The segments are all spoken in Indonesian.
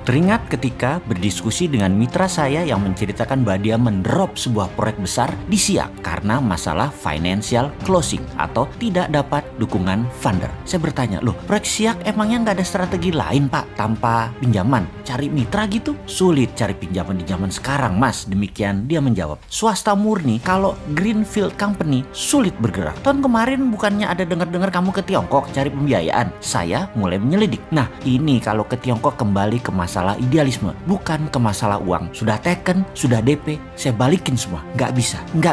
Teringat ketika berdiskusi dengan mitra saya yang menceritakan bahwa dia mendrop sebuah proyek besar di Siak karena masalah financial closing atau tidak dapat dukungan funder. Saya bertanya, loh proyek Siak emangnya nggak ada strategi lain Pak tanpa pinjaman? Cari mitra gitu? Sulit cari pinjaman di zaman sekarang Mas. Demikian dia menjawab. Swasta murni kalau Greenfield Company sulit bergerak. Tahun kemarin bukannya ada dengar-dengar kamu ke Tiongkok cari pembiayaan? Saya mulai menyelidik. Nah ini kalau ke Tiongkok kembali ke masalah idealisme, bukan ke masalah uang. Sudah taken, sudah DP, saya balikin semua. Nggak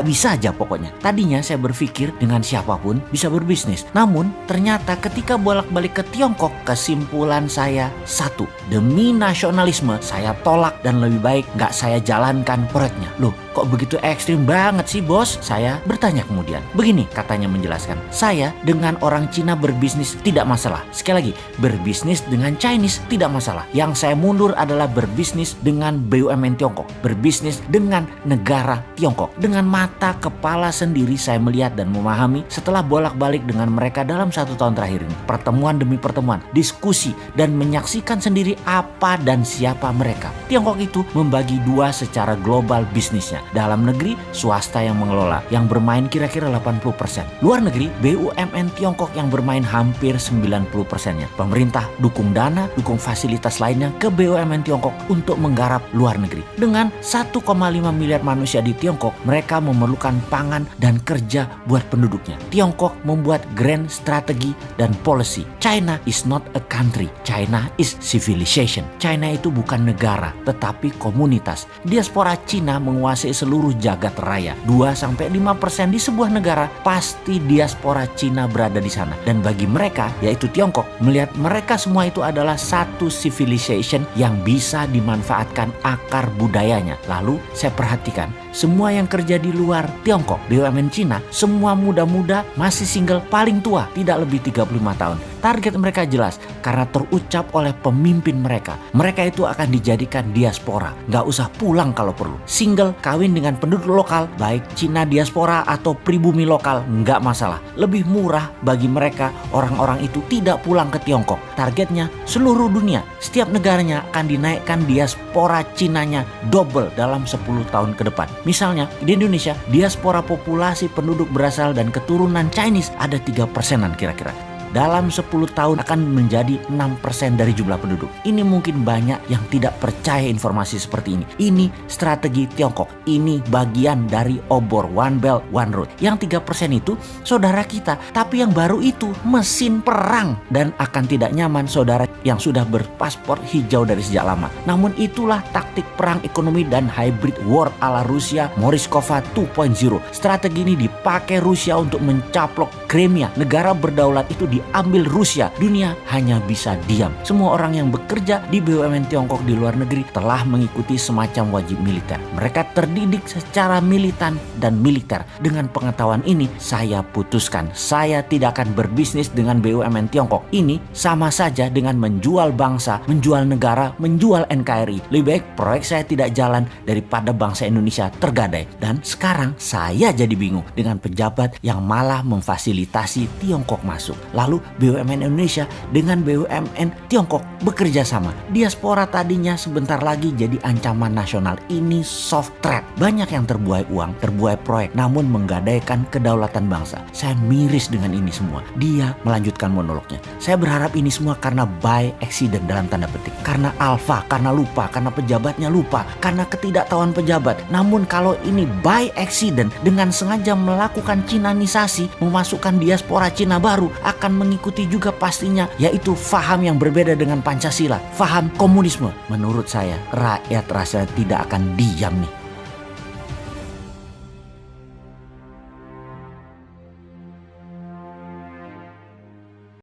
bisa aja pokoknya. Tadinya saya berpikir dengan siapapun bisa berbisnis. Namun ternyata ketika bolak-balik ke Tiongkok, kesimpulan saya satu, demi nasionalisme saya tolak dan lebih baik nggak saya jalankan proyeknya. Loh kok begitu ekstrim banget sih bos? Saya bertanya kemudian. Begini katanya menjelaskan, saya dengan orang Cina berbisnis tidak masalah. Sekali lagi, berbisnis dengan Chinese tidak masalah. Yang saya mundur adalah berbisnis dengan BUMN Tiongkok, berbisnis dengan negara Tiongkok. Dengan mata kepala sendiri saya melihat dan memahami setelah bolak-balik dengan mereka dalam 1 tahun terakhir ini. Pertemuan demi pertemuan, diskusi dan menyaksikan sendiri apa dan siapa mereka. Tiongkok itu membagi dua secara global bisnisnya. Dalam negeri, swasta yang mengelola, yang bermain kira-kira 80%. Luar negeri, BUMN Tiongkok yang bermain hampir 90%-nya. Pemerintah dukung dana, dukung fasilitas lainnya ke BUMN Tiongkok untuk menggarap luar negeri. Dengan 1,5 miliar manusia di Tiongkok, mereka memerlukan pangan dan kerja buat penduduknya. Tiongkok membuat grand strategi dan policy. China is not a country. China is civilization. China itu bukan negara, tetapi komunitas. Diaspora Cina menguasai seluruh jagat raya. 2-5% di sebuah negara, pasti diaspora Cina berada di sana. Dan bagi mereka, yaitu Tiongkok, melihat mereka semua itu adalah satu civilization yang bisa dimanfaatkan akar budayanya. Lalu saya perhatikan, semua yang kerja di luar Tiongkok, BUMN Cina, semua muda-muda, masih single, paling tua, tidak lebih 35 tahun. Target mereka jelas, karena terucap oleh pemimpin mereka. Mereka itu akan dijadikan diaspora, nggak usah pulang kalau perlu. Single, kawin dengan penduduk lokal, baik Cina diaspora atau pribumi lokal, nggak masalah. Lebih murah bagi mereka, orang-orang itu tidak pulang ke Tiongkok. Targetnya seluruh dunia, setiap negaranya akan dinaikkan diaspora Cinanya double dalam 10 tahun ke depan. Misalnya di Indonesia, diaspora populasi penduduk berasal dan keturunan Chinese ada 3%-an kira-kira. Dalam 10 tahun akan menjadi 6% dari jumlah penduduk. Ini mungkin banyak yang tidak percaya informasi seperti ini. Ini strategi Tiongkok. Ini bagian dari obor One Belt One Road. Yang 3% itu saudara kita. Tapi yang baru itu mesin perang. Dan akan tidak nyaman saudara yang sudah berpaspor hijau dari sejak lama. Namun itulah taktik perang ekonomi dan hybrid war ala Rusia Morishkova 2.0. Strategi ini dipakai Rusia untuk mencaplok Crimea. Negara berdaulat itu diambil Rusia. Dunia hanya bisa diam. Semua orang yang bekerja di BUMN Tiongkok di luar negeri telah mengikuti semacam wajib militer. Mereka terdidik secara militan dan militer. Dengan pengetahuan ini, saya putuskan saya tidak akan berbisnis dengan BUMN Tiongkok. Ini sama saja dengan menjual bangsa, menjual negara, menjual NKRI. Lebih baik proyek saya tidak jalan daripada bangsa Indonesia tergadai. Dan sekarang saya jadi bingung dengan pejabat yang malah memfasilitasi Tiongkok masuk. Lalu BUMN Indonesia dengan BUMN Tiongkok bekerja sama. Diaspora tadinya sebentar lagi jadi ancaman nasional. Ini soft threat. Banyak yang terbuai uang, terbuai proyek, namun menggadaikan kedaulatan bangsa. Saya miris dengan ini semua. Dia melanjutkan monolognya. Saya berharap ini semua karena by accident dalam tanda petik. Karena alfa, karena lupa, karena pejabatnya lupa, karena ketidaktahuan pejabat. Namun kalau ini by accident dengan sengaja melakukan Cinanisasi, memasukkan diaspora Cina baru, akan mengikuti juga pastinya, yaitu faham yang berbeda dengan Pancasila, faham komunisme. Menurut saya, rakyat rasa tidak akan diam nih.